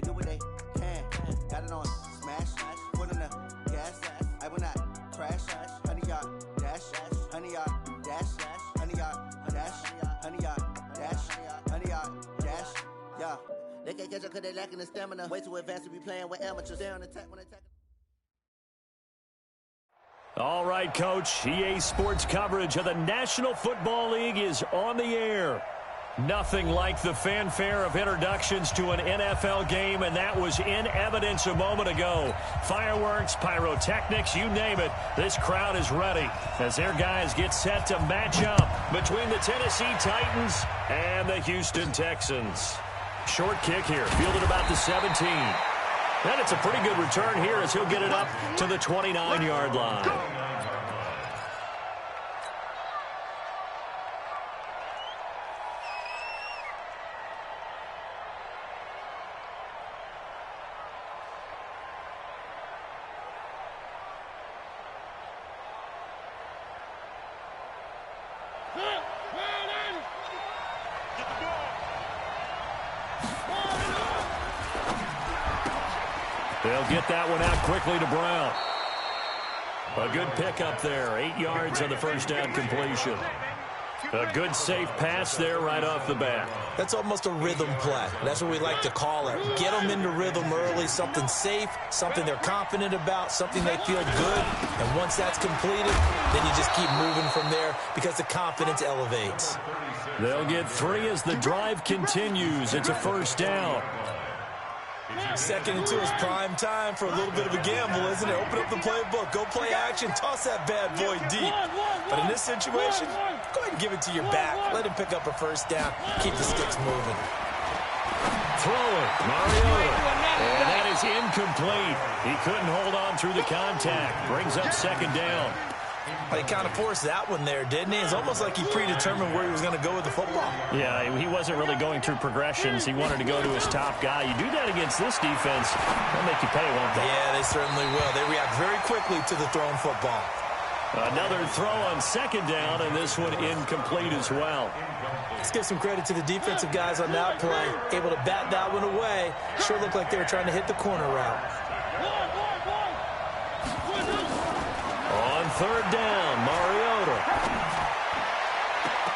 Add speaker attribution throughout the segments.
Speaker 1: They do what they can. Got it on smash, foot in the gas. I will not crash. 100-yard dash, 100-yard dash, 100-yard dash, 100-yard dash, 100-yard dash. Yeah, they can't catch up because they lacking the stamina. Way too advanced to be playing with amateurs. They're on attack when they attack.
Speaker 2: All right, Coach. EA Sports coverage of the National Football League is on the air. Nothing like the fanfare of introductions to an NFL game, and that was in evidence a moment ago. Fireworks, pyrotechnics, you name it. This crowd is ready as their guys get set to match up between the Tennessee Titans and the Houston Texans. Short kick here, fielded about the 17. And it's a pretty good return here as he'll get it up to the 29-yard line. They'll get that one out quickly to Brown. A good pickup there. 8 yards on the first down completion. A good safe pass there right off the bat.
Speaker 3: That's almost a rhythm play. That's what we like to call it. Get them into rhythm early, something safe, something they're confident about, something they feel good. And once that's completed, then you just keep moving from there because the confidence elevates.
Speaker 2: They'll get 3 as the drive continues. It's a first down.
Speaker 3: 2nd and 2 is prime time for a little bit of a gamble, isn't it? Open up the playbook, go play action, toss that bad boy deep. But in this situation, go ahead and give it to your back. Let him pick up a first down. Keep the sticks moving.
Speaker 2: Throwing, Mariota. And that is incomplete. He couldn't hold on through the contact. Brings up 2nd down.
Speaker 3: He kind of forced that one there, didn't he? It's almost like he predetermined where he was going to go with the football.
Speaker 2: Yeah, he wasn't really going through progressions. He wanted to go to his top guy. You do that against this defense, they'll make you pay, won't they?
Speaker 3: Yeah, they certainly will. They react very quickly to the thrown football.
Speaker 2: Another throw on 2nd down, and this one incomplete as well.
Speaker 3: Let's give some credit to the defensive guys on that play. Able to bat that one away. Sure looked like they were trying to hit the corner route.
Speaker 2: On 3rd down, Mariota.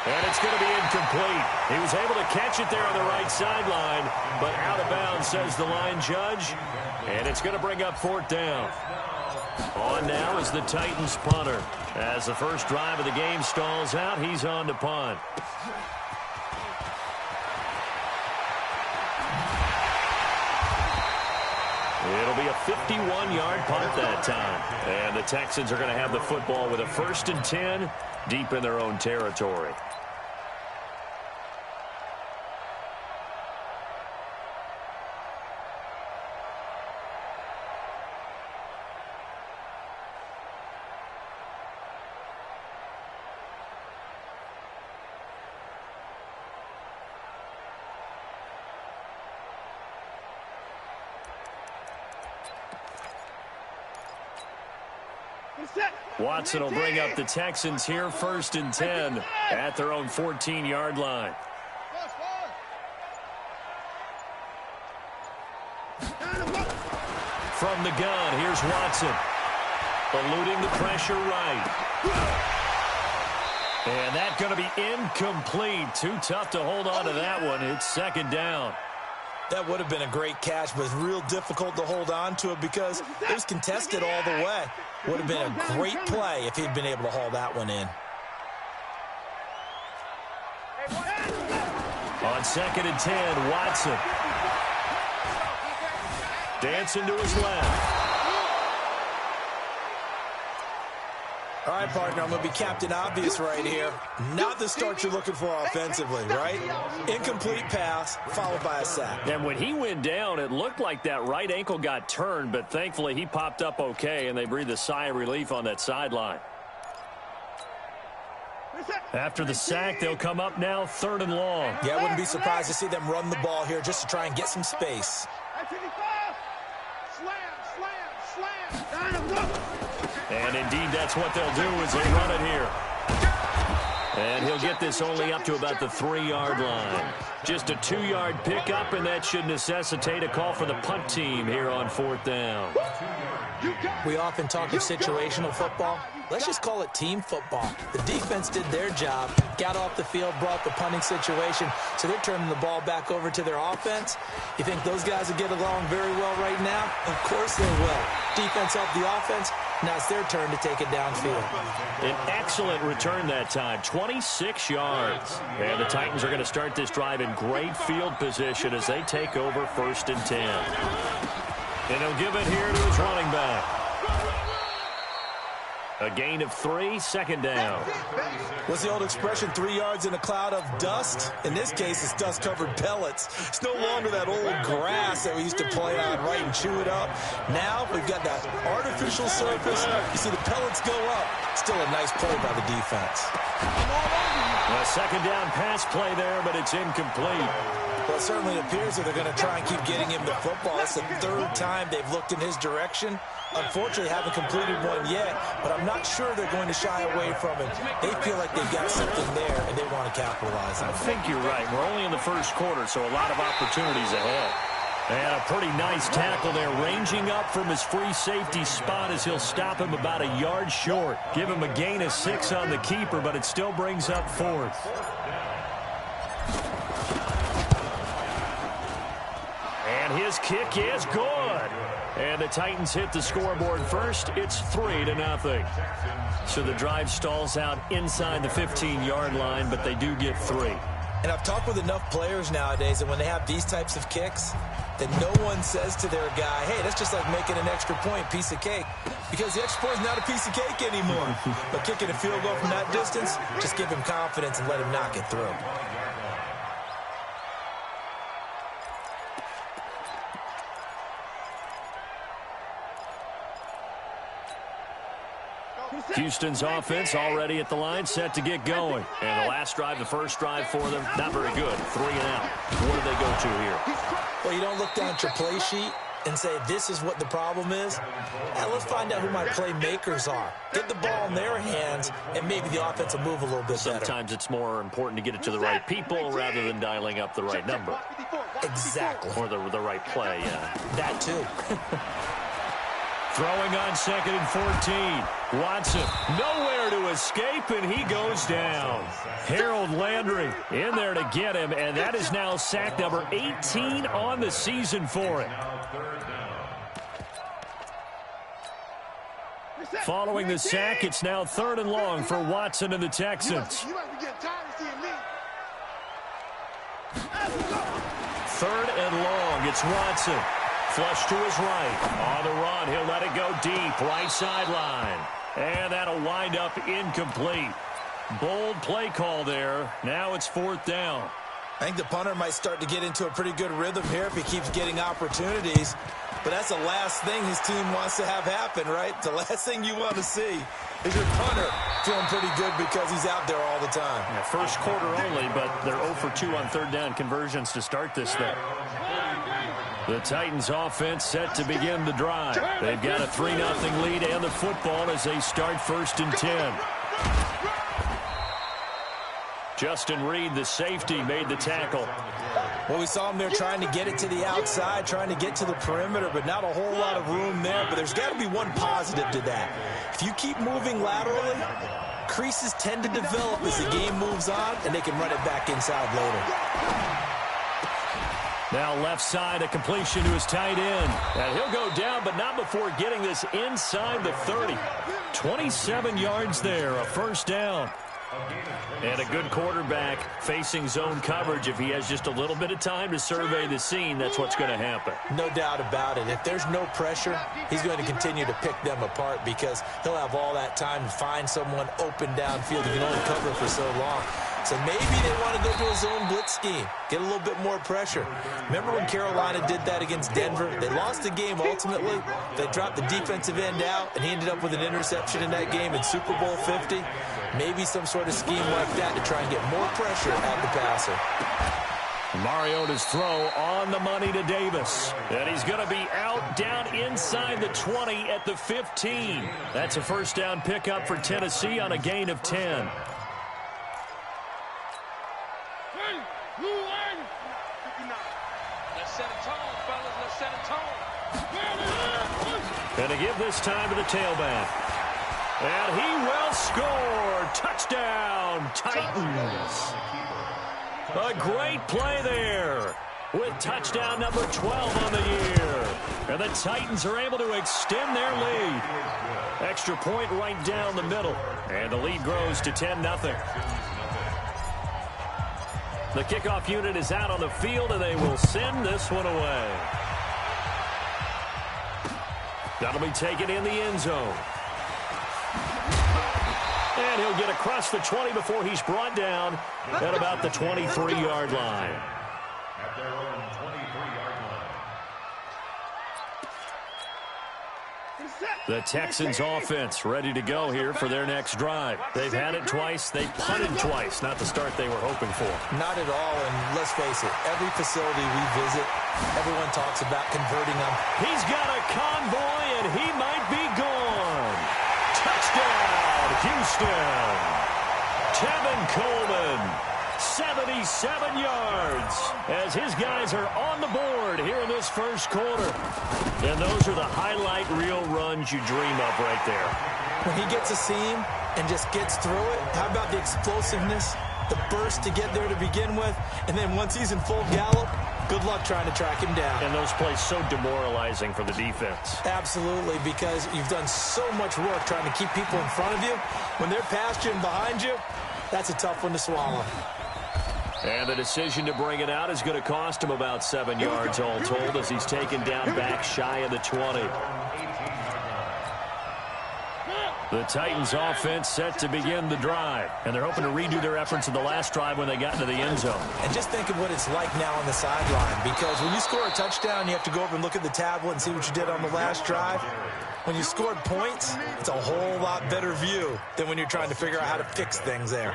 Speaker 2: And it's going to be incomplete. He was able to catch it there on the right sideline, but out of bounds, says the line judge. And it's going to bring up 4th down. On now is the Titans punter. As the first drive of the game stalls out, he's on to punt. It'll be a 51-yard punt that time. And the Texans are going to have the football with a 1st and 10 deep in their own territory. Watson will bring up the Texans here, 1st and 10 at their own 14-yard line. From the gun, here's Watson. Eluding the pressure right. And that's going to be incomplete. Too tough to hold on to that one. It's 2nd down.
Speaker 3: That would have been a great catch, but it's real difficult to hold on to it because it was contested all the way. Would have been a great play if he'd been able to haul that one in.
Speaker 2: On 2nd and 10, Watson. Dancing to his left.
Speaker 3: All right, partner, I'm going to be Captain Obvious right here. Not the start you're looking for offensively, right? Incomplete pass, followed by a sack.
Speaker 2: And when he went down, it looked like that right ankle got turned, but thankfully he popped up okay, and they breathed a sigh of relief on that sideline. After the sack, they'll come up now 3rd and long.
Speaker 3: Yeah, I wouldn't be surprised to see them run the ball here just to try and get some space.
Speaker 2: And indeed, that's what they'll do as they run it here. And he'll get this only up to about the 3-yard line. Just a 2-yard pickup, and that should necessitate a call for the punt team here on 4th down.
Speaker 3: We often talk of situational football. Let's just call it team football. The defense did their job, got off the field, brought the punting situation, so they're turning the ball back over to their offense. You think those guys will get along very well right now? Of course they will. Defense helped the offense. Now it's their turn to take it downfield.
Speaker 2: An excellent return that time, 26 yards. And the Titans are going to start this drive in great field position as they take over 1st and 10. And he'll give it here to his running back. A gain of 3, 2nd down.
Speaker 3: What's the old expression, 3 yards in a cloud of dust? In this case, it's dust-covered pellets. It's no longer that old grass that we used to play on, right, and chew it up. Now we've got that artificial surface. You see the pellets go up. Still a nice play by the defense.
Speaker 2: A 2nd down pass play there, but it's incomplete.
Speaker 3: Well, it certainly appears that they're going to try and keep getting him the football. It's the 3rd time they've looked in his direction. Unfortunately, haven't completed one yet, but I'm not sure they're going to shy away from it. They feel like they've got something there, and they want to capitalize on it.
Speaker 2: I think you're right. We're only in the 1st quarter, so a lot of opportunities ahead. And a pretty nice tackle there, ranging up from his free safety spot as he'll stop him about a yard short. Give him a gain of 6 on the keeper, but it still brings up 4th. And his kick is good. And the Titans hit the scoreboard first. It's 3-0. So the drive stalls out inside the 15-yard line, but they do get 3.
Speaker 3: And I've talked with enough players nowadays, and when they have these types of kicks, that no one says to their guy, hey, that's just like making an extra point, piece of cake. Because the extra point is not a piece of cake anymore. But kicking a field goal from that distance, just give him confidence and let him knock it through.
Speaker 2: Houston's offense already at the line, set to get going. And the last drive, the first drive for them, not very good. 3 and out. What do they go to here?
Speaker 3: Well, you don't look down at your play sheet and say, this is what the problem is. Now, let's find out who my playmakers are. Get the ball in their hands, and maybe the offense will move a little bit better.
Speaker 2: Sometimes it's more important to get it to the right people rather than dialing up the right number.
Speaker 3: Exactly.
Speaker 2: Or the right play, yeah.
Speaker 3: That too.
Speaker 2: Throwing on 2nd and 14. Watson nowhere to escape, and he goes down. Harold Landry in there to get him, and that is now sack number 18 on the season for him. Following the sack, it's now 3rd and long for Watson and the Texans. 3rd and long, it's Watson. Flush to his right. On the run, he'll let it go deep. Right sideline. And that'll wind up incomplete. Bold play call there. Now it's 4th down.
Speaker 3: I think the punter might start to get into a pretty good rhythm here if he keeps getting opportunities. But that's the last thing his team wants to have happen, right? The last thing you want to see is your punter feeling pretty good because he's out there all the time.
Speaker 2: Yeah, first quarter only, but they're 0 for 2 on 3rd down conversions to start this thing. The Titans offense set to begin the drive. They've got a 3-0 lead and the football as they start 1st and 10. Justin Reed, the safety, made the tackle.
Speaker 3: Well, we saw him there trying to get it to the outside, trying to get to the perimeter, but not a whole lot of room there. But there's got to be one positive to that. If you keep moving laterally, creases tend to develop as the game moves on, and they can run it back inside later.
Speaker 2: Now left side, a completion to his tight end. And he'll go down, but not before getting this inside the 30. 27 yards there, a 1st down. And a good quarterback facing zone coverage. If he has just a little bit of time to survey the scene, that's what's going to happen.
Speaker 3: No doubt about it. If there's no pressure, he's going to continue to pick them apart because he'll have all that time to find someone open downfield. He can only cover for so long. So maybe they want to go to a zone blitz scheme, get a little bit more pressure. Remember when Carolina did that against Denver? They lost the game ultimately. They dropped the defensive end out, and he ended up with an interception in that game in Super Bowl 50. Maybe some sort of scheme like that to try and get more pressure at the passer.
Speaker 2: Mariota's throw on the money to Davis. And he's going to be out down inside the 20 at the 15. That's a 1st down pickup for Tennessee on a gain of 10. And to give this time to the tailback. And he will score. Touchdown, Titans. A great play there with touchdown number 12 on the year. And the Titans are able to extend their lead. Extra point right down the middle. And the lead grows to 10-0. The kickoff unit is out on the field, and they will send this one away. That'll be taken in the end zone. And he'll get across the 20 before he's brought down at about the 23-yard line.
Speaker 4: At their own 23-yard line.
Speaker 2: The Texans offense ready to go here for their next drive. They've had it twice. They punted twice. Not the start they were hoping for.
Speaker 3: Not at all, and let's face it, every facility we visit, everyone talks about converting them.
Speaker 2: He's got a convoy, and he might be gone. Touchdown, Houston. Tevin Coleman, 77 yards, as his guys are on the board here in this first quarter. And those are the highlight reel runs you dream of right there.
Speaker 3: When he gets a seam and just gets through it, how about the explosiveness, the burst to get there to begin with, and then once he's in full gallop, good luck trying to track him down.
Speaker 2: And those plays so demoralizing for the defense.
Speaker 3: Absolutely, because you've done so much work trying to keep people in front of you. When they're past you and behind you, that's a tough one to swallow.
Speaker 2: And the decision to bring it out is going to cost him about 7 yards all told as he's taken down back shy of the 20. The Titans offense set to begin the drive, and they're hoping to redo their efforts in the last drive when they got into the end zone.
Speaker 3: And just think of what it's like now on the sideline, because when you score a touchdown, you have to go over and look at the tablet and see what you did on the last drive. When you scored points, it's a whole lot better view than when you're trying to figure out how to fix things there.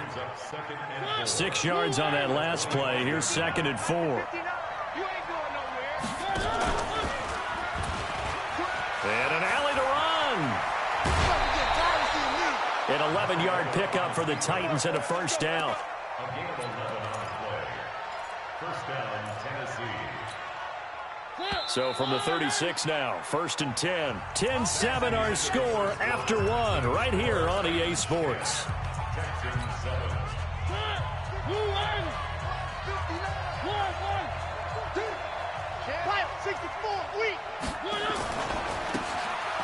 Speaker 2: 6 yards on that last play. Here's 2nd and 4. And an alley to run. An 11-yard pickup for the Titans and a first down.
Speaker 4: A gain of 11 on the play. First down, Tennessee.
Speaker 2: So from the 36 now, 1st and 10. 10-7 our score after one right here on EA Sports.
Speaker 4: Texans 7.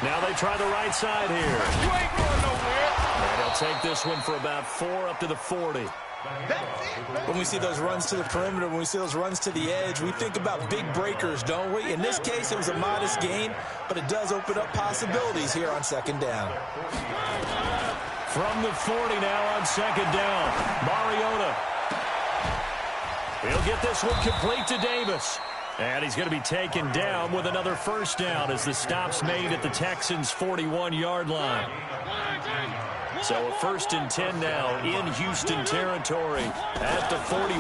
Speaker 2: Now they try the right side here.
Speaker 5: You ain't going nowhere.
Speaker 2: And he'll take this one for about 4 up to the 40.
Speaker 3: When we see those runs to the perimeter, when we see those runs to the edge, we think about big breakers, don't we? In this case, it was a modest gain, but it does open up possibilities here on 2nd down.
Speaker 2: From the 40 now on 2nd down, Mariota. He'll get this one complete to Davis. And he's going to be taken down with another first down as the stop's made at the Texans' 41-yard line. So a 1st and 10 now in Houston territory at the 41.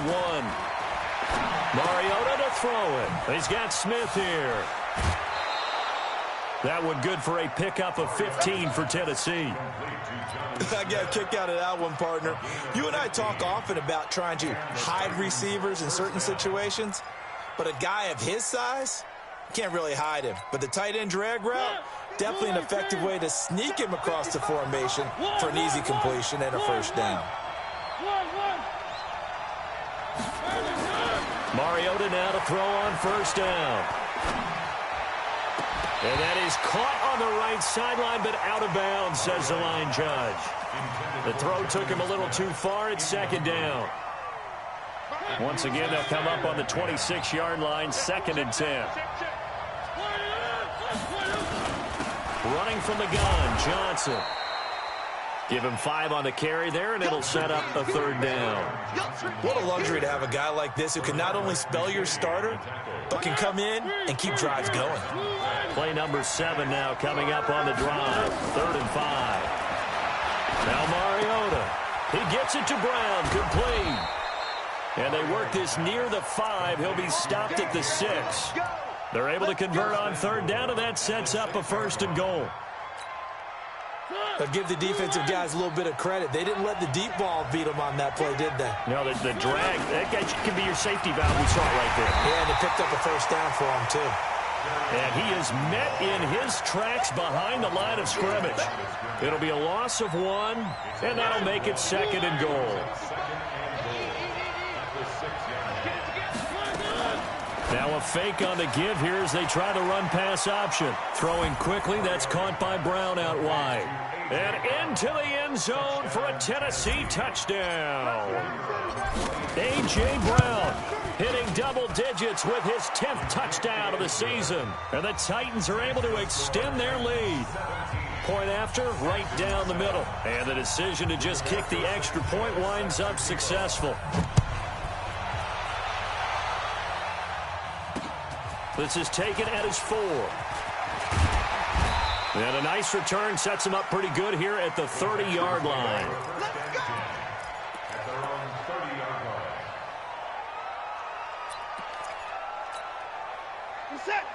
Speaker 2: Mariota to throw it. He's got Smith here. That one good for a pickup of 15 for Tennessee.
Speaker 3: I got a kick out of that one, partner. You and I talk often about trying to hide receivers in certain situations, but a guy of his size can't really hide him. But the tight end drag route, definitely an effective way to sneak him across the formation for an easy completion and a first down.
Speaker 2: Mariota now to throw on first down. And that is caught on the right sideline, but out of bounds, says the line judge. The throw took him a little too far. It's 2nd down. Once again, they'll come up on the 26-yard line, 2nd and 10. Running from the gun, Johnson. Give him 5 on the carry there, and it'll set up a 3rd down.
Speaker 3: What a luxury to have a guy like this who can not only spell your starter, but can come in and keep drives going.
Speaker 2: Play number 7 now coming up on the drive. 3rd and 5. Now Mariota. He gets it to Brown, complete. And they work this near the 5. He'll be stopped at the 6. They're able to convert on 3rd down, and that sets up a 1st and goal.
Speaker 3: But give the defensive guys a little bit of credit. They didn't let the deep ball beat them on that play, did they?
Speaker 2: No, the drag, that can be your safety valve. We saw it right there.
Speaker 3: Yeah, and they picked up a first down for them, too.
Speaker 2: And he is met in his tracks behind the line of scrimmage. It'll be a loss of 1, and that'll make it 2nd and goal. Now a fake on the give here as they try the run-pass option. Throwing quickly, that's caught by Brown out wide. And into the end zone for a Tennessee touchdown. A.J. Brown hitting double digits with his 10th touchdown of the season. And the Titans are able to extend their lead. Point after, right down the middle. And the decision to just kick the extra point winds up successful. This is taken at his 4. And a nice return sets him up pretty good here at the 30-yard line.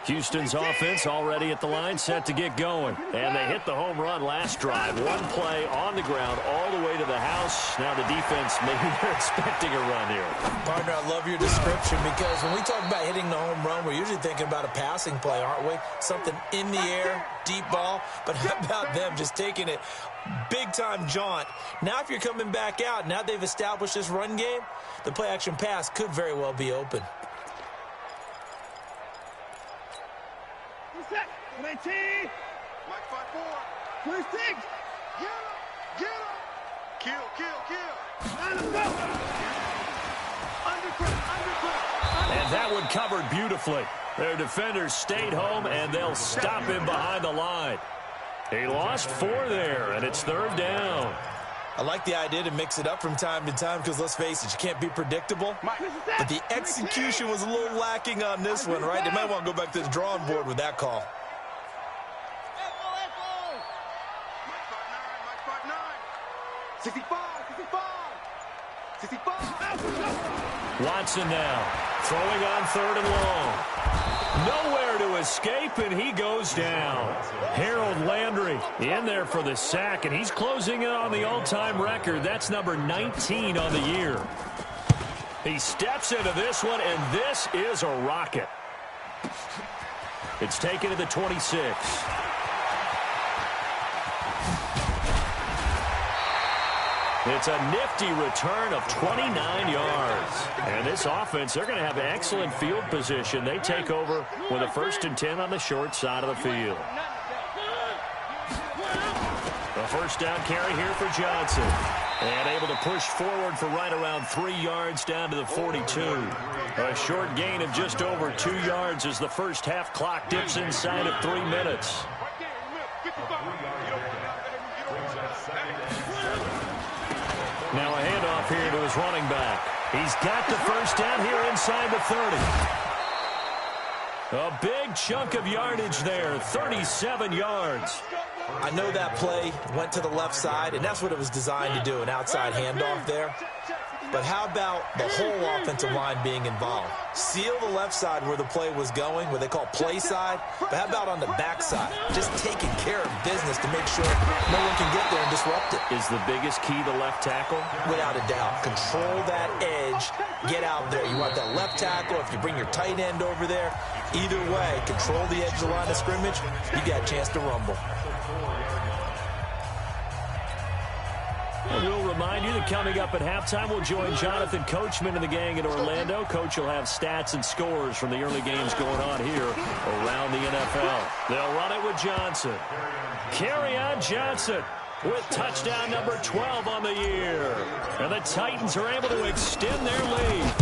Speaker 2: Houston's offense already at the line, set to get going. And they hit the home run last drive. One play on the ground all the way to the house. Now the defense, maybe they're expecting a run here.
Speaker 3: Partner, I love your description because when we talk about hitting the home run, we're usually thinking about a passing play, aren't we? Something in the air, deep ball. But how about them just taking it big-time jaunt? Now if you're coming back out, now they've established this run game, the play-action pass could very well be open.
Speaker 5: 19. Mike 5-4. 26. Get him. Kill.
Speaker 2: And that one covered beautifully. Their defenders stayed home, and they'll stop him behind the line. He lost 4 there, and it's 3rd down.
Speaker 3: I like the idea to mix it up from time to time because, let's face it, you can't be predictable. But the execution was a little lacking on this one, right? They might want to go back to the drawing board with that call.
Speaker 2: Watson now throwing on 3rd and long. Nowhere to escape, and he goes down. Harold Landry in there for the sack, and he's closing in on the all-time record. That's number 19 on the year. He steps into this one, and this is a rocket. It's taken to the 26. It's a nifty return of 29 yards. And this offense, they're going to have excellent field position. They take over with a 1st and 10 on the short side of the field. A 1st down carry here for Johnson. And able to push forward for right around 3 yards down to the 42. A short gain of just over 2 yards as the first half clock dips inside of 3 minutes. Now a handoff here to his running back. He's got the 1st down here inside the 30. A big chunk of yardage there, 37 yards.
Speaker 3: I know that play went to the left side, and that's what it was designed to do, an outside handoff there. But how about the whole offensive line being involved? Seal the left side where the play was going, what they call play side. But how about on the back side? Just taking care of business to make sure no one can get there and disrupt it.
Speaker 2: Is the biggest key the left tackle?
Speaker 3: Without a doubt. Control that edge. Get out there. You want that left tackle. If you bring your tight end over there, either way, control the edge of the line of scrimmage, you got a chance to rumble.
Speaker 2: And we'll remind you that coming up at halftime, we'll join Jonathan Coachman and the gang in Orlando. Coach will have stats and scores from the early games going on here around the NFL. They'll run it with Johnson. Kerryon Johnson with touchdown number 12 on the year. And the Titans are able to extend their lead.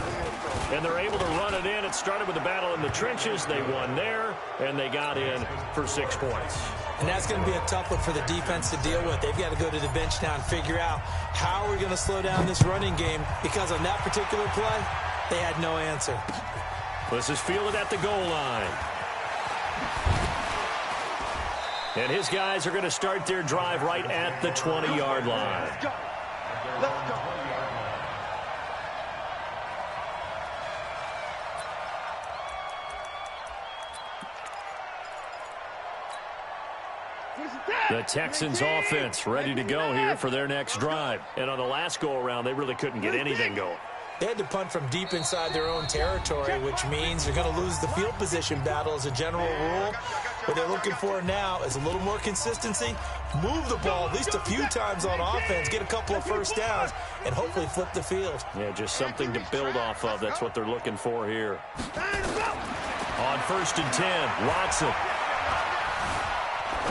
Speaker 2: And they're able to run it in. It started with a battle in the trenches. They won there, and they got in for 6 points.
Speaker 3: And that's going to be a tough one for the defense to deal with. They've got to go to the bench now and figure out how we're going to slow down this running game, because on that particular play, they had no answer.
Speaker 2: This is fielded at the goal line. And his guys are going to start their drive right at the 20-yard line.
Speaker 5: Let's go. Let's go.
Speaker 2: The Texans offense ready to go here for their next drive. And on the last go-around, they really couldn't get anything going.
Speaker 3: They had to punt from deep inside their own territory, which means they're going to lose the field position battle as a general rule. What they're looking for now is a little more consistency, move the ball at least a few times on offense, get a couple of first downs, and hopefully flip the field.
Speaker 2: Yeah, just something to build off of. That's what they're looking for here. On 1st and 10, Watson.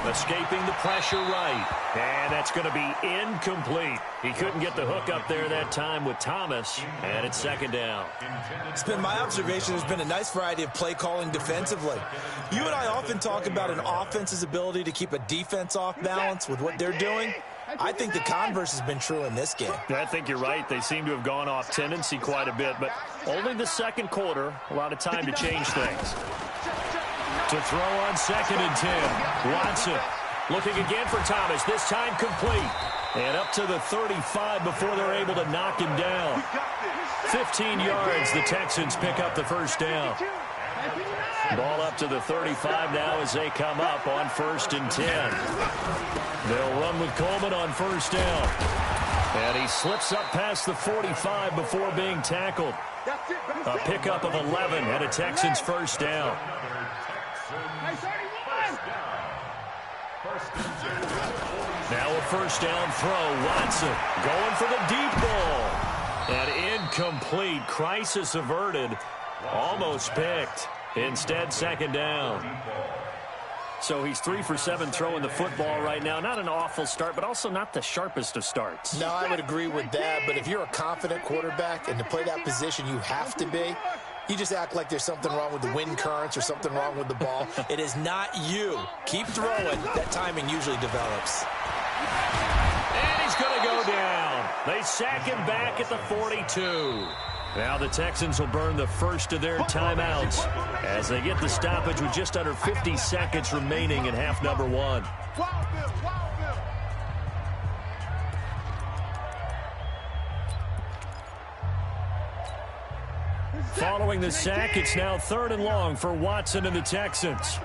Speaker 2: Escaping the pressure right. And that's going to be incomplete. He couldn't get the hook up there that time with Thomas. And it's 2nd down.
Speaker 3: It's been my observation there's been a nice variety of play calling defensively. You and I often talk about an offense's ability to keep a defense off balance with what they're doing. I think the converse has been true in this game.
Speaker 2: I think you're right. They seem to have gone off tendency quite a bit, but only the 2nd quarter. A lot of time to change things. To throw on 2nd and 10. Watson looking again for Thomas. This time complete. And up to the 35 before they're able to knock him down. 15 yards. The Texans pick up the 1st down. Ball up to the 35 now as they come up on 1st and 10. They'll run with Coleman on 1st down. And he slips up past the 45 before being tackled. A pickup of 11 and a Texans 1st down. Now a 1st down throw. Watson going for the deep ball. And incomplete. Crisis averted. Almost picked. Instead, 2nd down. So he's 3 for 7 throwing the football right now. Not an awful start, but also not the sharpest of starts.
Speaker 3: No, I would agree with that. But if you're a confident quarterback and to play that position you have to be, you just act like there's something wrong with the wind currents or something wrong with the ball. It is not you. Keep throwing. That timing usually develops.
Speaker 2: And he's going to go down. They sack him back at the 42. Now the Texans will burn the first of their timeouts as they get the stoppage with just under 50 seconds remaining in half number 1. Following the sack, it's now 3rd and long for Watson and the Texans.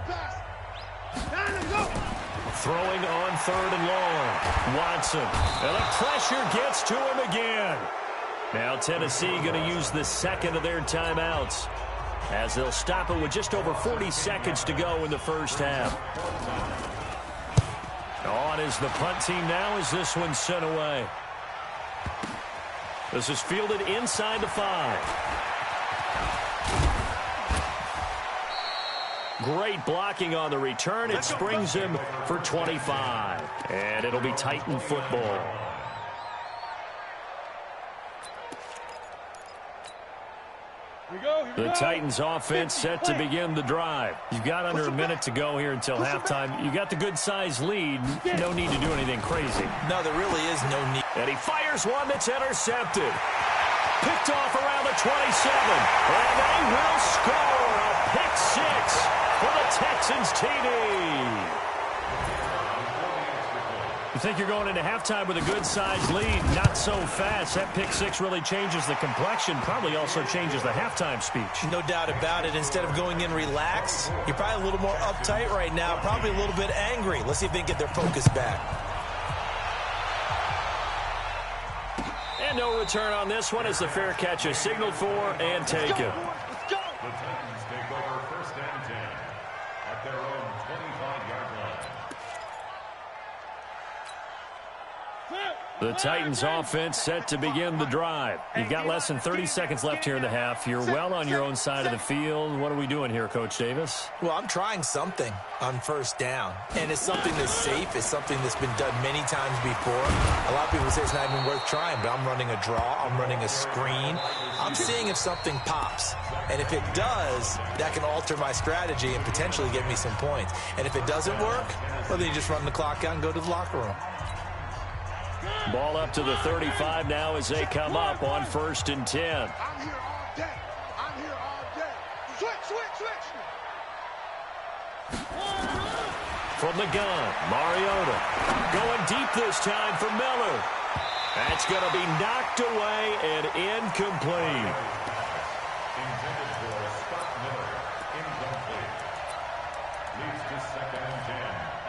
Speaker 2: Throwing on 3rd and long. Watson. And the pressure gets to him again. Now Tennessee going to use the 2nd of their timeouts as they'll stop it with just over 40 seconds to go in the 1st half. On is the punt team now as this one's sent away. This is fielded inside the 5. Great blocking on the return. It springs him for 25. And it'll be Titan football. The Titans offense set to begin the drive. You've got under a minute to go here until halftime. You got the good-sized lead. No need to do anything crazy.
Speaker 3: No, there really is no need.
Speaker 2: And he fires one that's intercepted. Picked off around the 27. And they will score a pick 6 for the Texans TD. You think you're going into halftime with a good-sized lead? Not so fast. That pick 6 really changes the complexion, probably also changes the halftime speech.
Speaker 3: No doubt about it. Instead of going in relaxed, you're probably a little more uptight right now, probably a little bit angry. Let's see if they can get their focus back.
Speaker 2: And no return on this one as the fair catch is signaled for and taken.
Speaker 4: The Titans take over 1st and 10 at their own 25-yard line.
Speaker 2: The Titans offense set to begin the drive. You've got less than 30 seconds left here in the half. You're well on your own side of the field. What are we doing here, Coach Davis?
Speaker 3: Well, I'm trying something on 1st down. And it's something that's safe. It's something that's been done many times before. A lot of people say it's not even worth trying, but I'm running a draw. I'm running a screen. I'm seeing if something pops. And if it does, that can alter my strategy and potentially get me some points. And if it doesn't work, well, then you just run the clock out and go to the locker room.
Speaker 2: Ball up to the 35 now as they come up on 1st and 10.
Speaker 5: I'm here all day. I'm here all day. Switch.
Speaker 2: From the gun, Mariota. Going deep this time for Miller. That's going to be knocked away and incomplete.
Speaker 4: Intended for Scott Miller. Incomplete. Leads to 2nd and 10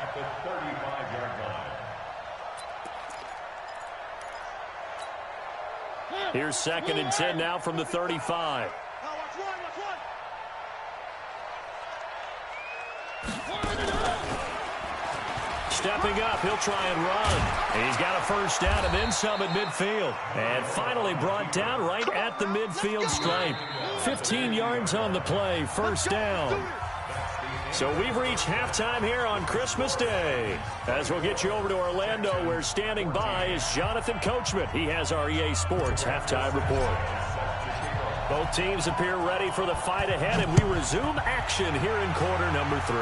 Speaker 4: at the 35-yard line.
Speaker 2: Here's 2nd and 10 now from the 35. Stepping up, he'll try and run. He's got a first down and then some at midfield. And finally brought down right at the midfield stripe. 15 yards on the play, first down. So we've reached halftime here on Christmas Day. As we'll get you over to Orlando, where standing by is Jonathan Coachman. He has our EA Sports halftime report. Both teams appear ready for the fight ahead, and we resume action here in quarter number 3.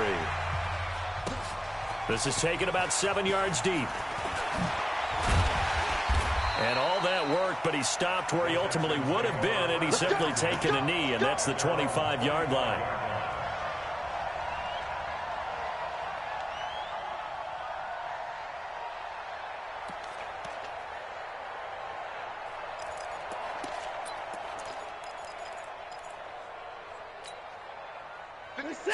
Speaker 2: This is taken about 7 yards deep. And all that work, but he stopped where he ultimately would have been, and he's simply taken a knee, and that's the 25-yard line.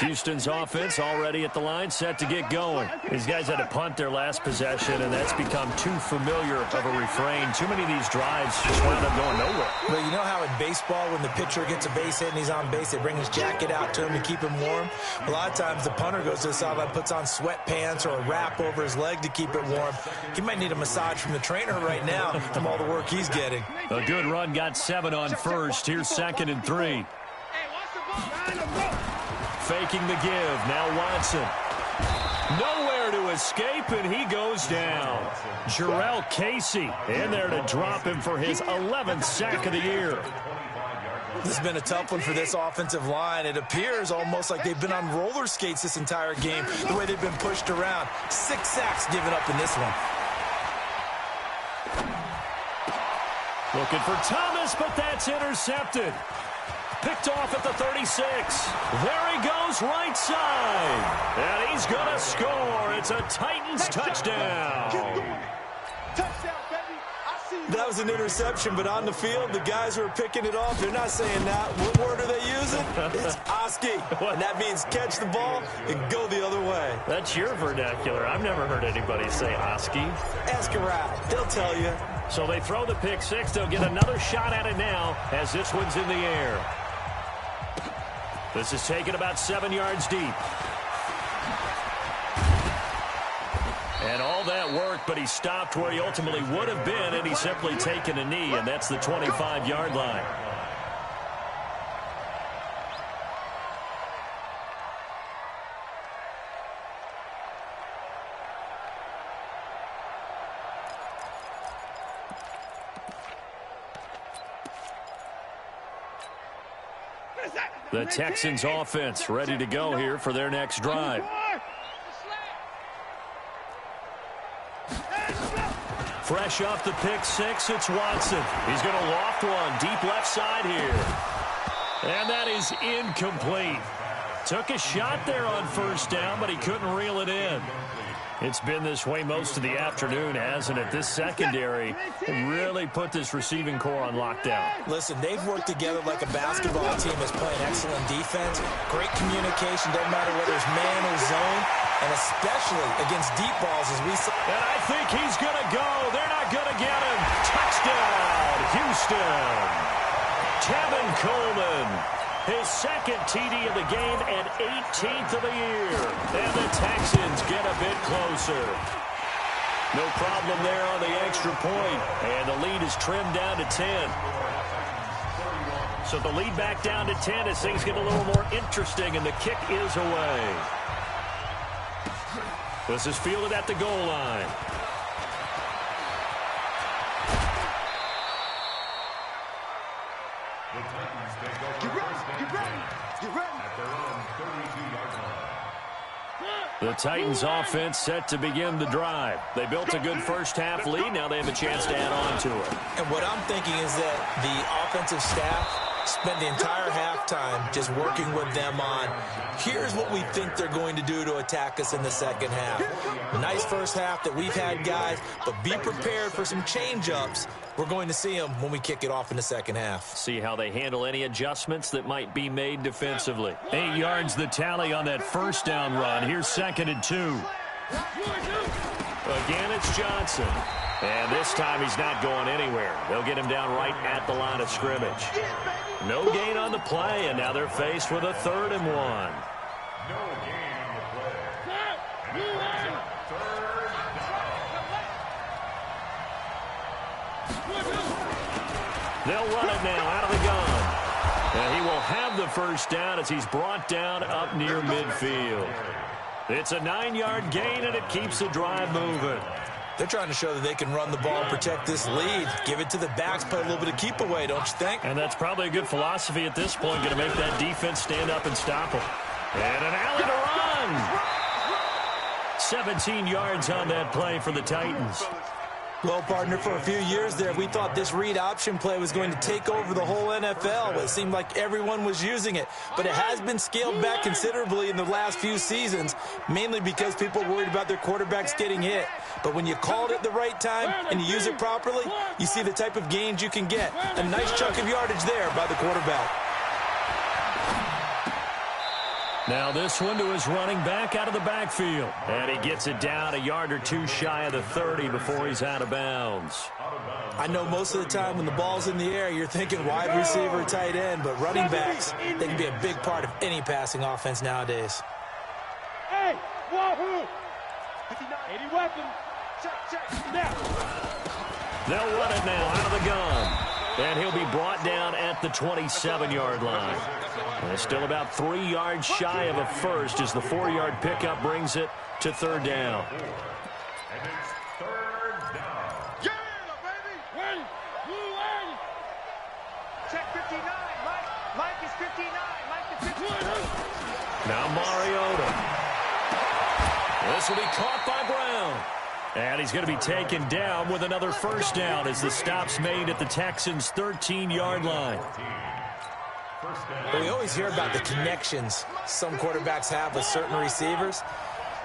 Speaker 2: Houston's offense already at the line, set to get going. These guys had to punt their last possession, and that's become too familiar of a refrain. Too many of these drives just wound up going nowhere.
Speaker 3: But you know how in baseball, when the pitcher gets a base hit and he's on base, they bring his jacket out to him to keep him warm? A lot of times the punter goes to the sideline, puts on sweatpants or a wrap over his leg to keep it warm. He might need a massage from the trainer right now from all the work he's getting.
Speaker 2: A good run got 7 on first. Here's 2nd and 3. Faking the give. Now Watson. Nowhere to escape, and he goes down. Jarrell Casey in there to drop him for his 11th sack of the year.
Speaker 3: This has been a tough one for this offensive line. It appears almost like they've been on roller skates this entire game, the way they've been pushed around. 6 sacks given up in this one.
Speaker 2: Looking for Thomas, but that's intercepted. Picked off at the 36. There he goes, right side. And he's going to score. It's a Titans touchdown.
Speaker 3: That was an interception, but on the field, the guys who are picking it off, they're not saying that. What word are they using? It's Oski. And that means catch the ball and go the other way.
Speaker 2: That's your vernacular. I've never heard anybody say Oski.
Speaker 3: Ask around. They'll tell you.
Speaker 2: So they throw the pick six. They'll get another shot at it now as this one's in the air. This is taken about 7 yards deep. And all that work, but he stopped where he ultimately would have been, and he's simply taken a knee, and that's the 25-yard line. The Texans offense ready to go here for their next drive. Fresh off the pick six, it's Watson. He's going to loft one deep left side here. And that is incomplete. Took a shot there on first down, but he couldn't reel it in. It's been this way most of the afternoon, hasn't it? This secondary really put this receiving core on lockdown.
Speaker 3: Listen, they've worked together like a basketball team that's playing excellent defense. Great communication, doesn't matter whether it's man or zone, and especially against deep balls as we saw.
Speaker 2: And I think he's going to go. They're not going to get him. Touchdown, Houston. Tevin Coleman. His second TD of the game and 18th of the year. And the Texans get a bit closer. No problem there on the extra point. And the lead is trimmed down to 10. So the lead back down to 10 as things get a little more interesting, and the kick is away. This is fielded at the goal line. The Titans offense set to begin the drive. They built a good first half lead. Now they have a chance to add on to it.
Speaker 3: And what I'm thinking is that the offensive staff spent the entire halftime just working with them on, here's what we think they're going to do to attack us in the second half. Nice first half that we've had, guys, but be prepared for some change-ups. We're going to see them when we kick it off in the second half.
Speaker 2: See how they handle any adjustments that might be made defensively. 8 yards the tally on that first down run. Here's 2nd and 2. Again, it's Johnson. And this time he's not going anywhere. They'll get him down right at the line of scrimmage. No gain on the play, and now they're faced with a 3rd and 1.
Speaker 4: No gain on the play. And it brings up 3rd down.
Speaker 2: They'll run it now out of the gun. And he will have the first down as he's brought down up near midfield. It's a 9-yard gain, and it keeps the drive moving.
Speaker 3: They're trying to show that they can run the ball and protect this lead. Give it to the backs, play a little bit of keep away, don't you think?
Speaker 2: And that's probably a good philosophy at this point, going to make that defense stand up and stop them. And an alley to run. 17 yards on that play for the Titans.
Speaker 3: Well, partner, for a few years there, we thought this read option play was going to take over the whole NFL. It seemed like everyone was using it, but it has been scaled back considerably in the last few seasons, mainly because people are worried about their quarterbacks getting hit. But when you call it at the right time and you use it properly, you see the type of gains you can get. A nice chunk of yardage there by the quarterback.
Speaker 2: Now this one to his running back out of the backfield. And he gets it down a yard or two shy of the 30 before he's out of bounds.
Speaker 3: I know most of the time when the ball's in the air, you're thinking wide receiver, tight end, but running backs, they can be a big part of any passing offense nowadays.
Speaker 5: Hey, wahoo! 80 weapons. Check. Now.
Speaker 2: They'll run it now out of the gun. And he'll be brought down at the 27-yard line. And it's still about 3 yards shy of a first as the 4-yard pickup brings it to 3rd down.
Speaker 4: And it's 3rd down.
Speaker 5: Yeah, baby! Ready! Blue ready! Check 59. Mike is 59. Mike is 59.
Speaker 2: Now Mariota. This will be caught by Brown. And he's going to be taken down with another first down as the stop's made at the Texans' 13-yard line.
Speaker 3: But we always hear about the connections some quarterbacks have with certain receivers.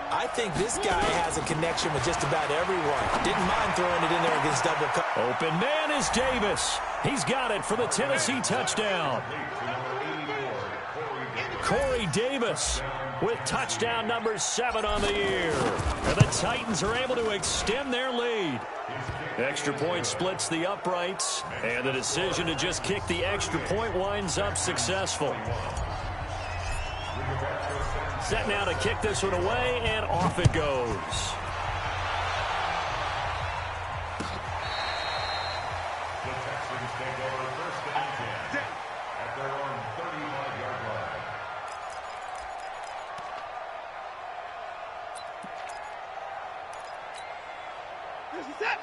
Speaker 3: I think this guy has a connection with just about everyone. Didn't mind throwing it in there against double coverage.
Speaker 2: Open man is Davis. He's got it for the Tennessee touchdown. Corey Davis with touchdown number 7 on the year. And the Titans are able to extend their lead. Extra point splits the uprights, and the decision to just kick the extra point winds up successful. Set now to kick this one away, and off it goes.
Speaker 4: The Texans take over 1st and 10 at their own 35-yard line.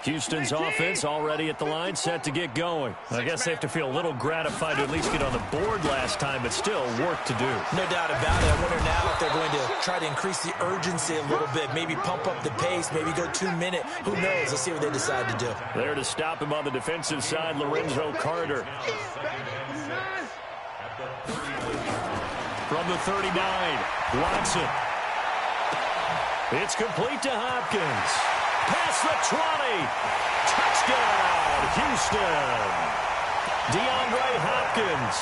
Speaker 2: Houston's offense already at the line, set to get going. I guess they have to feel a little gratified to at least get on the board last time, but still work to do.
Speaker 3: No doubt about it. I wonder now if they're going to try to increase the urgency a little bit, maybe pump up the pace, maybe go 2-minute. Who knows? Let's see what they decide to do.
Speaker 2: There to stop him on the defensive side, Lorenzo Carter. From the 39, Watson. It's complete to Hopkins. Past the 20. Touchdown, Houston. DeAndre Hopkins,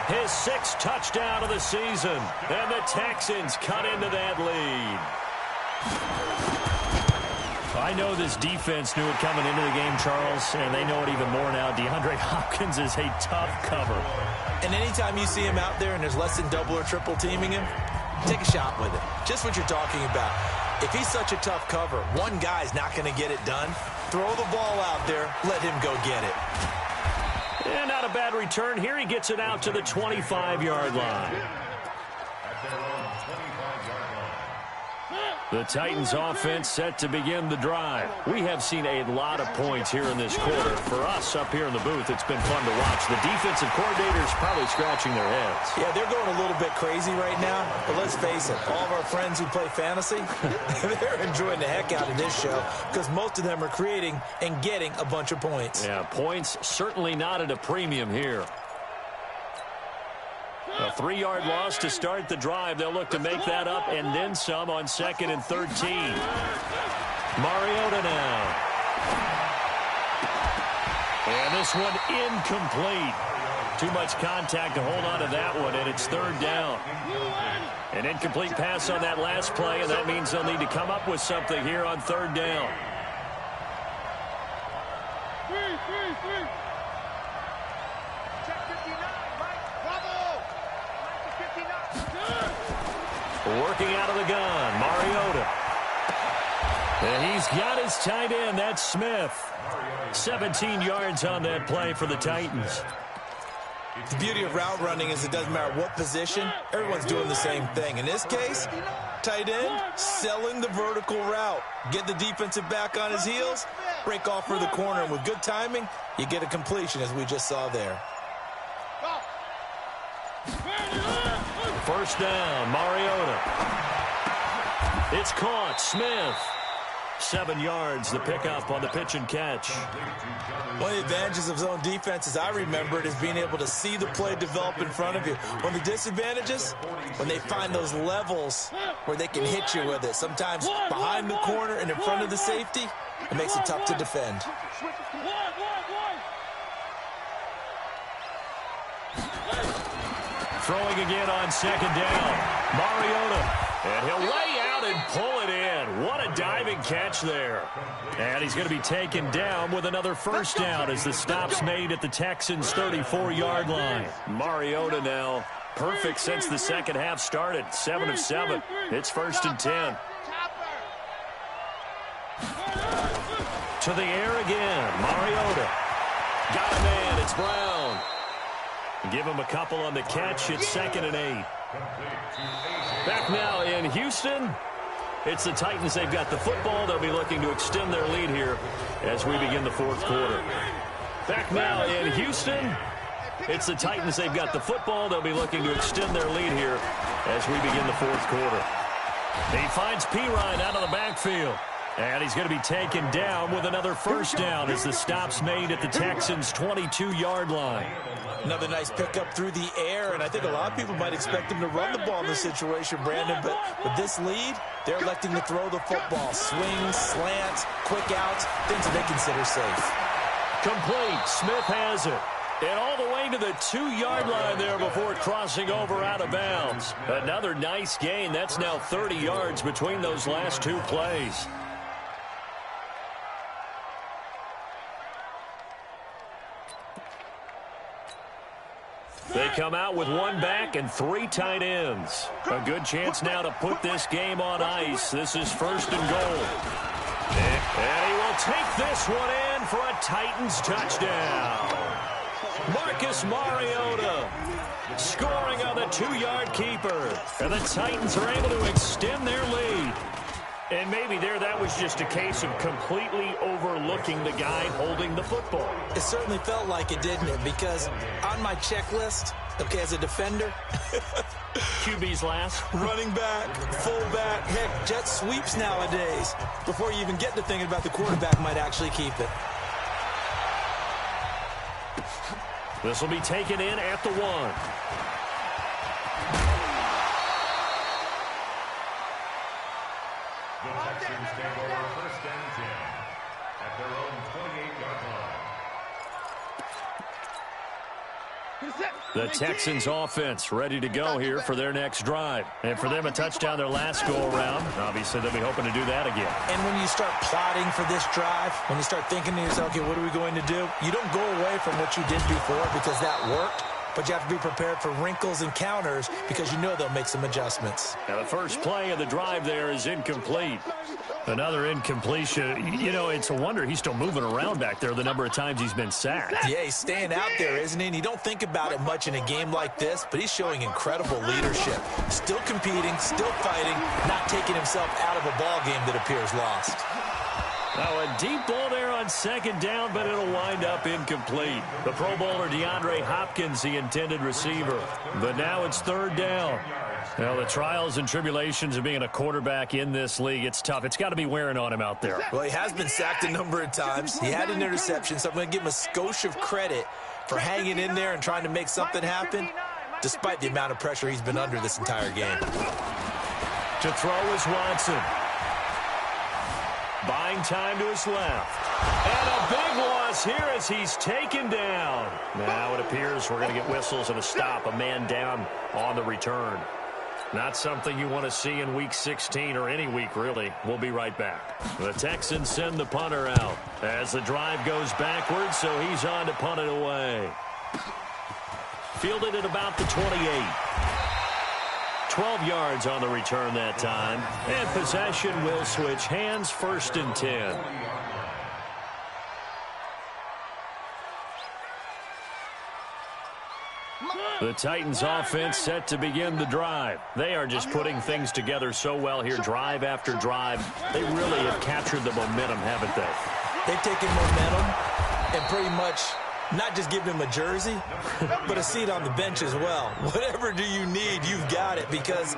Speaker 2: his 6th touchdown of the season. And the Texans cut into that lead. I know this defense knew it coming into the game, Charles, and they know it even more now. DeAndre Hopkins is a tough cover.
Speaker 3: And anytime you see him out there and there's less than double or triple teaming him, take a shot with it. Just what you're talking about. If he's such a tough cover, one guy's not going to get it done. Throw the ball out there. Let him go get it.
Speaker 2: And not a bad return. Here he gets it out to the 25-yard line.
Speaker 4: At their own 25-yard line.
Speaker 2: The Titans offense set to begin the drive. We have seen a lot of points here in this quarter. For us up here in the booth, it's been fun to watch. The defensive coordinators probably scratching their heads.
Speaker 3: Yeah, they're going a little bit crazy right now. But let's face it, all of our friends who play fantasy, they're enjoying the heck out of this show because most of them are creating and getting a bunch of points.
Speaker 2: Yeah, points certainly not at a premium here. A 3-yard loss to start the drive. They'll look to make that up and then some on 2nd and 13. Mariota now. And this one incomplete. Too much contact to hold on to that one, and it's third down. An incomplete pass on that last play, and that means they'll need to come up with something here on third down.
Speaker 5: Check 59, Mike. Bravo. Mike to 59.
Speaker 2: Working out of the gun, Mariota. And he's got his tight end. That's Smith. 17 yards on that play for the Titans.
Speaker 3: The beauty of route running is it doesn't matter what position, everyone's doing the same thing. In this case, tight end, selling the vertical route. Get the defensive back on his heels, break off for the corner, and with good timing, you get a completion as we just saw there.
Speaker 2: First down, Mariota. It's caught, Smith. 7 yards, the pickup on the pitch and catch.
Speaker 3: One of the advantages of zone defense, as I remember it, is being able to see the play develop in front of you. One of the disadvantages, when they find those levels where they can hit you with it. Sometimes behind the corner and in front of the safety, it makes it tough to defend.
Speaker 2: Throwing again on second down. Mariota. And he'll lay out and pull it in. What a diving catch there. And he's going to be taken down with another first down as the stop's made at the Texans' 34-yard line. Mariota now perfect since the second half started. 7 of 7. It's first and 10. To the air again. Mariota. Got a man. It's Brown. Give him a couple on the catch. It's 2nd and 8. Back now in Houston. It's the Titans. They've got the football. They'll be looking to extend their lead here as we begin the fourth quarter. Back now in Houston. It's the Titans. They've got the football. They'll be looking to extend their lead here as we begin the fourth quarter. He finds Pirine out of the backfield. And he's going to be taken down with another first down as the stop's made at the Texans' 22-yard line.
Speaker 3: Another nice pickup through the air, and I think a lot of people might expect him to run the ball in this situation, Brandon, but with this lead, they're electing to throw the football. Swings, slants, quick outs, things that they consider safe.
Speaker 2: Complete. Smith has it. And all the way to the 2-yard line there before crossing over out of bounds. Another nice gain. That's now 30 yards between those last two plays. They come out with one back and 3 tight ends. A good chance now to put this game on ice. This is first and goal. And he will take this one in for a Titans touchdown. Marcus Mariota scoring on the 2-yard keeper. And the Titans are able to extend their lead. And maybe there that was just a case of completely overlooking the guy holding the football.
Speaker 3: It certainly felt like it, didn't it? Because on my checklist, okay, as a defender,
Speaker 2: QB's last.
Speaker 3: Running back, fullback, heck, jet sweeps nowadays. Before you even get to thinking about the quarterback might actually keep it.
Speaker 2: This will be taken in at the 1.
Speaker 4: The Texans take over first and 10 at their own 28-yard line.
Speaker 2: The Texans offense ready to go here for their next drive. And for them, a touchdown their last go-around. Obviously, they'll be hoping to do that again.
Speaker 3: And when you start plotting for this drive, when you start thinking to yourself, okay, what are we going to do? You don't go away from what you did before because that worked. But you have to be prepared for wrinkles and counters because you know they'll make some adjustments.
Speaker 2: Now, the first play of the drive there is incomplete. Another incompletion. You know, it's a wonder he's still moving around back there the number of times he's been sacked.
Speaker 3: Yeah, he's staying out there, isn't he? And you don't think about it much in a game like this, but he's showing incredible leadership. Still competing, still fighting, not taking himself out of a ball game that appears lost.
Speaker 2: Now a deep ball there on second down, but it'll wind up incomplete. The Pro Bowler DeAndre Hopkins, the intended receiver. But now it's third down. Now the trials and tribulations of being a quarterback in this league, it's tough. It's got to be wearing on him out there.
Speaker 3: Well, he has been sacked a number of times. He had an interception, so I'm going to give him a skosh of credit for hanging in there and trying to make something happen, despite the amount of pressure he's been under this entire game.
Speaker 2: To throw is Watson. Buying time to his left. And a big loss here as he's taken down. Now it appears we're going to get whistles and a stop. A man down on the return. Not something you want to see in Week 16 or any week, really. We'll be right back. The Texans send the punter out as the drive goes backwards, so he's on to punt it away. Fielded at about the 28. 12 yards on the return that time. And possession will switch hands, 1st and 10. The Titans offense set to begin the drive. They are just putting things together so well here, drive after drive. They really have captured the momentum, haven't they?
Speaker 3: They've taken momentum and pretty much not just give him a jersey, but a seat on the bench as well. Whatever do you need, you've got it, because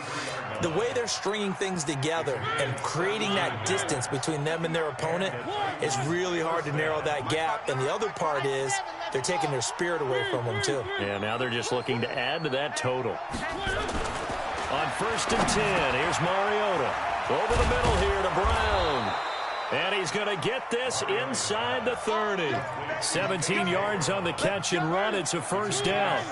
Speaker 3: the way they're stringing things together and creating that distance between them and their opponent is really hard to narrow that gap. And the other part is they're taking their spirit away from them, too.
Speaker 2: Yeah, now they're just looking to add to that total. On 1st and 10, here's Mariota. Over the middle here to Brown. And he's going to get this inside the 30. 17 yards on the catch and run. It's a 1st down.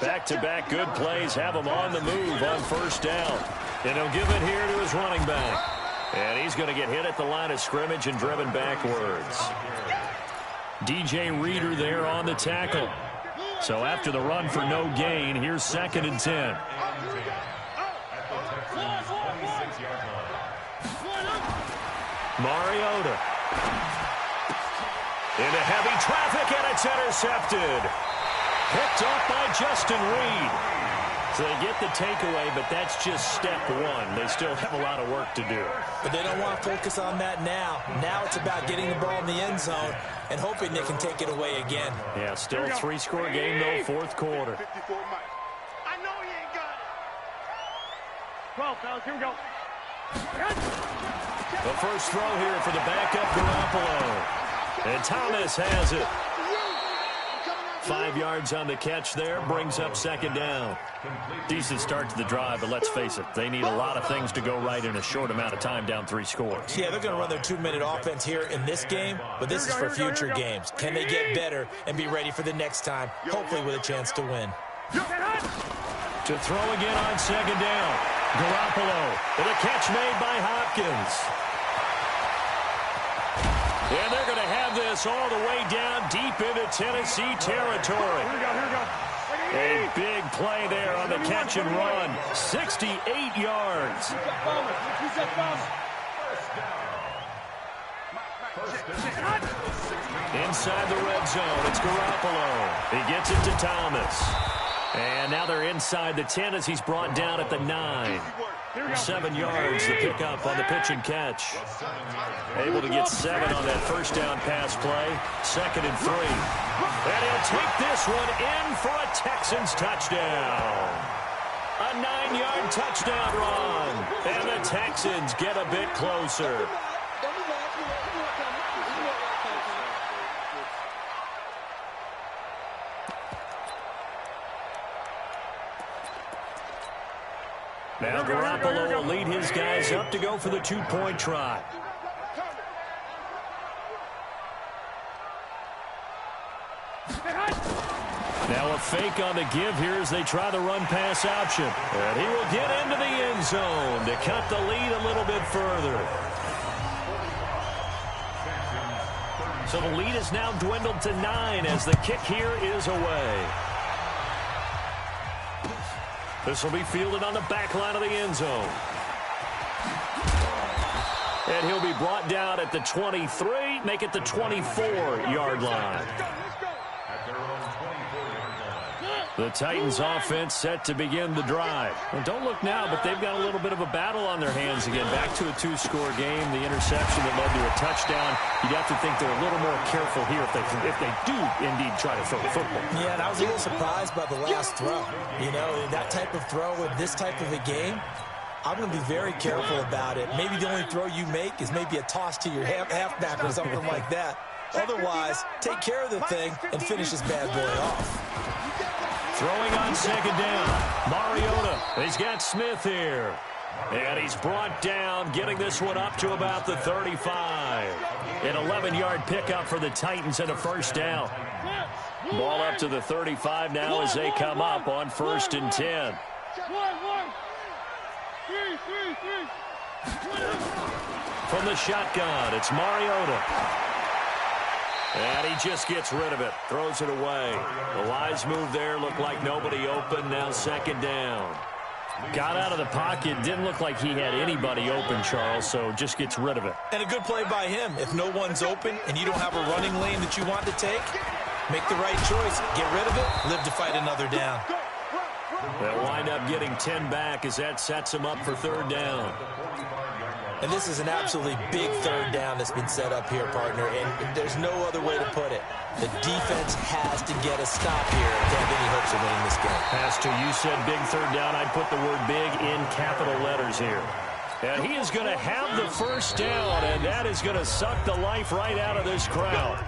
Speaker 2: Back-to-back good plays have him on the move on 1st down. And he'll give it here to his running back. And he's going to get hit at the line of scrimmage and driven backwards. DJ Reader there on the tackle. So after the run for no gain, here's 2nd and 10. Mariota. Into heavy traffic, and it's intercepted. Picked off by Justin Reed. So they get the takeaway, but that's just step one. They still have a lot of work to do.
Speaker 3: But they don't want to focus on that now. Now it's about getting the ball in the end zone and hoping they can take it away again.
Speaker 2: Yeah, still a 3-score game, though, 4th quarter.
Speaker 5: I know you ain't got it. 12, fellas, here we go.
Speaker 2: The first throw here for the backup Garoppolo. And Thomas has it. 5 yards on the catch there, brings up 2nd down. Decent start to the drive, but let's face it, they need a lot of things to go right in a short amount of time, down 3 scores.
Speaker 3: Yeah, they're going to run their 2-minute offense here in this game, but this is for future games. Can they get better and be ready for the next time, hopefully with a chance to win?
Speaker 2: To throw again on 2nd down. Garoppolo with a catch made by Hopkins. And they're going to have this all the way down deep into Tennessee territory. A big play there on the catch and run. 68 yards. Inside the red zone, it's Garoppolo. He gets it to Thomas. And now they're inside the 10 as he's brought down at the 9. 7 yards to pick up on the pitch and catch. Able to get 7 on that 1st down pass play. 2nd and 3. And he'll take this one in for a Texans touchdown. A 9-yard touchdown run. And the Texans get a bit closer. Now Garoppolo will lead his guys up to go for the 2-point try. Now a fake on the give here as they try the run-pass option. And he will get into the end zone to cut the lead a little bit further. So the lead is now dwindled to 9 as the kick here is away. This will be fielded on the back line of the end zone. And he'll be brought down at the 23, make it the 24-yard line. The Titans offense set to begin the drive. Well, don't look now, but they've got a little bit of a battle on their hands again. Back to a 2-score game. The interception that led to a touchdown. You'd have to think they're a little more careful here if they do indeed try to throw the football.
Speaker 3: Yeah, and I was a little surprised by the last throw. You know, that type of throw with this type of a game, I'm going to be very careful about it. Maybe the only throw you make is maybe a toss to your halfback or something like that. Otherwise, take care of the thing and finish this bad boy off.
Speaker 2: Throwing on 2nd down. Mariota. He's got Smith here. And he's brought down, getting this one up to about the 35. An 11-yard pickup for the Titans and a first down. Ball up to the 35 now as they come up on 1st and 10. From the shotgun, it's Mariota. And he just gets rid of it, throws it away. The wise move there, looked like nobody open, now 2nd down. Got out of the pocket, didn't look like he had anybody open, Charles, so just gets rid of it.
Speaker 3: And a good play by him. If no one's open and you don't have a running lane that you want to take, make the right choice, get rid of it, live to fight another down.
Speaker 2: They'll wind up getting 10 back as that sets him up for 3rd down.
Speaker 3: And this is an absolutely big 3rd down that's been set up here, partner, and there's no other way to put it. The defense has to get a stop here if they have any hopes of winning this game.
Speaker 2: Pastor, you said big 3rd down. I'd put the word big in capital letters here. And he is going to have the first down, and that is going to suck the life right out of this crowd.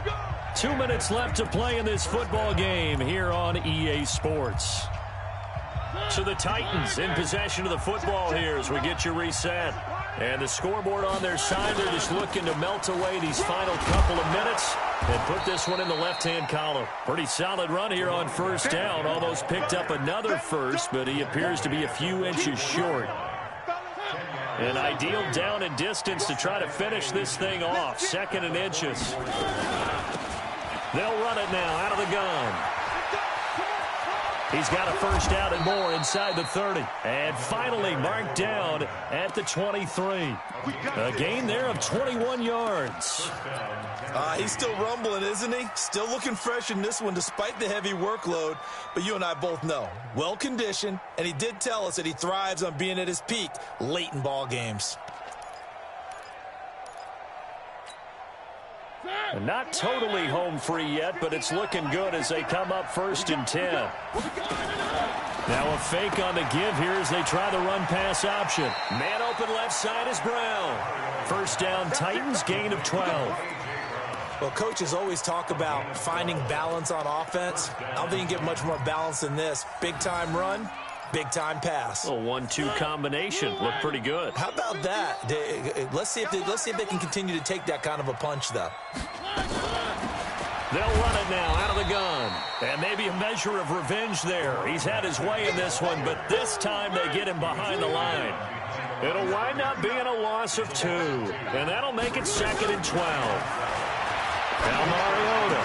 Speaker 2: 2 minutes left to play in this football game here on EA Sports. So the Titans in possession of the football here as we get you reset. And the scoreboard on their side, they're just looking to melt away these final couple of minutes and put this one in the left-hand column. Pretty solid run here on 1st down. Almost picked up another first, but he appears to be a few inches short. An ideal down and distance to try to finish this thing off. 2nd and inches. They'll run it now out of the gun. He's got a first down and more inside the 30. And finally marked down at the 23. A gain there of 21 yards.
Speaker 3: He's still rumbling, isn't he? Still looking fresh in this one despite the heavy workload. But you and I both know, well-conditioned, and he did tell us that he thrives on being at his peak late in ball games.
Speaker 2: Not totally home free yet, but it's looking good as they come up 1st and 10. Now a fake on the give here as they try the run-pass option. Man open left side is Brown. First down, Titans, gain of 12.
Speaker 3: Well, coaches always talk about finding balance on offense. I don't think you can get much more balance than this. Big-time run, big-time pass.
Speaker 2: A 1-2 combination. Looked pretty good.
Speaker 3: How about that? Let's see if they can continue to take that kind of a punch, though.
Speaker 2: They'll run it now out of the gun. And maybe a measure of revenge there. He's had his way in this one, but this time they get him behind the line. It'll wind up being a loss of 2. And that'll make it 2nd and 12. Now Mariota.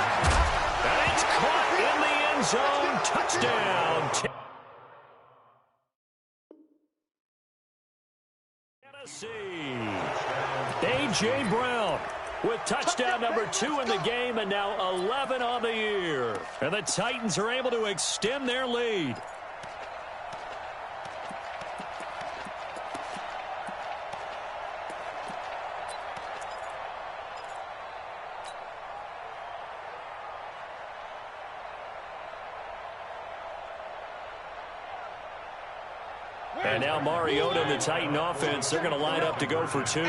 Speaker 2: And it's caught in the end zone. Touchdown. A.J. Brown with touchdown number 2 in the game and now 11 on the year. And the Titans are able to extend their lead. And now Mariota and the Titan offense, they're going to line up to go for 2.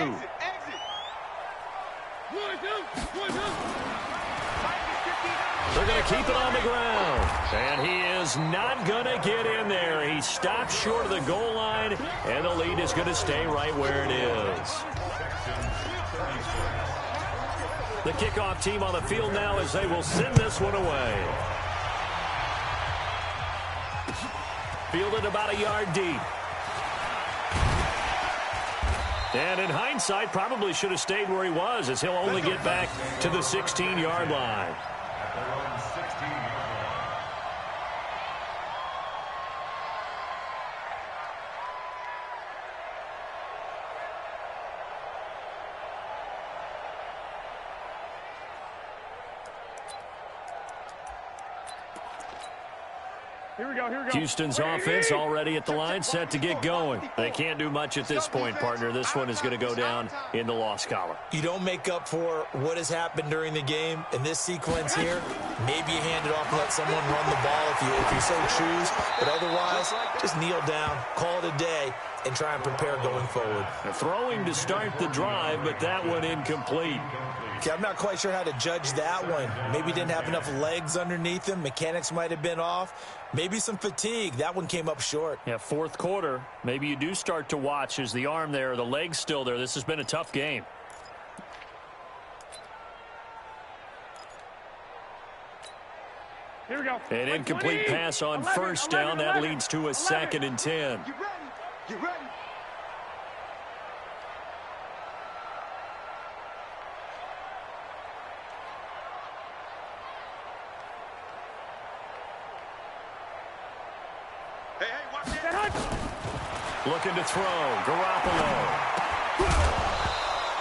Speaker 2: They're going to keep it on the ground. And he is not going to get in there. He stopped short of the goal line, and the lead is going to stay right where it is. The kickoff team on the field now as they will send this one away. Fielded about a yard deep. And in hindsight, probably should have stayed where he was as he'll only get back to the 16-yard line. Houston's offense already at the line, set to get going. They can't do much at this point, partner. This one is going to go down in the loss column.
Speaker 3: You don't make up for what has happened during the game in this sequence here. Maybe you hand it off and let someone run the ball if you so choose. But otherwise, just kneel down, call it a day, and try and prepare going forward.
Speaker 2: Throwing to start the drive, but that one incomplete.
Speaker 3: Okay, I'm not quite sure how to judge that one. Maybe didn't have enough legs underneath him. Mechanics might have been off. Maybe some fatigue. That one came up short.
Speaker 2: Yeah, fourth quarter. Maybe you do start to watch. Is the arm there, the leg's still there? This has been a tough game.
Speaker 5: Here we go.
Speaker 2: An incomplete pass on first down. That leads to a 2nd and 10.
Speaker 5: You ready? You ready? Hey, watch that.
Speaker 2: Looking to throw. Garoppolo.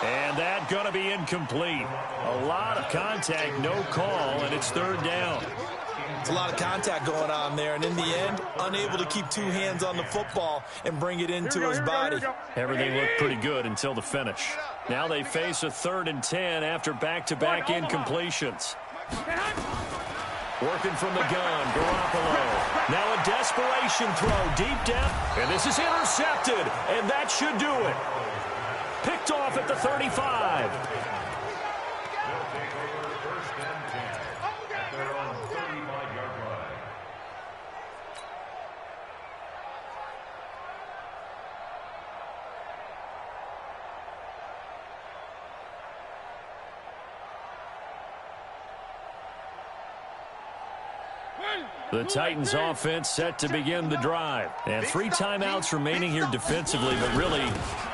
Speaker 2: And that going to be incomplete. A lot of contact, no call, and it's 3rd down.
Speaker 3: It's a lot of contact going on there, and in the end, unable to keep 2 hands on the football and bring it into his body.
Speaker 2: Everything looked pretty good until the finish. Now they face a 3rd and 10 after back-to-back incompletions. Working from the gun, Garoppolo. Now a desperation throw, deep depth, and this is intercepted, and that should do it. Picked off at the 35. The Titans offense set to begin the drive. And 3 timeouts remaining here defensively, but really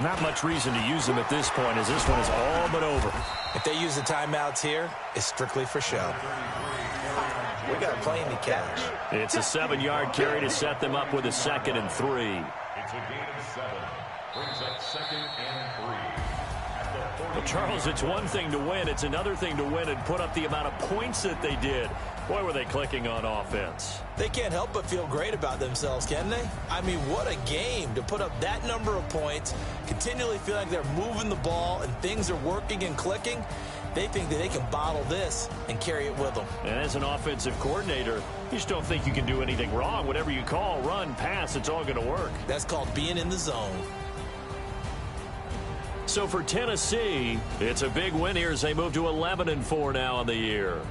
Speaker 2: not much reason to use them at this point as this one is all but over.
Speaker 3: If they use the timeouts here, it's strictly for show. We got a plane to catch.
Speaker 2: It's a 7-yard carry to set them up with a 2nd and 3.
Speaker 4: It's a gain of 7. Brings up 2nd and 3.
Speaker 2: Well, Charles, it's one thing to win. It's another thing to win and put up the amount of points that they did. Boy, were they clicking on offense.
Speaker 3: They can't help but feel great about themselves, can they? I mean, what a game to put up that number of points, continually feel like they're moving the ball and things are working and clicking. They think that they can bottle this and carry it with them.
Speaker 2: And as an offensive coordinator, you just don't think you can do anything wrong. Whatever you call, run, pass, it's all going to work.
Speaker 3: That's called being in the zone.
Speaker 2: So for Tennessee, it's a big win here as they move to 11-4 now on the year.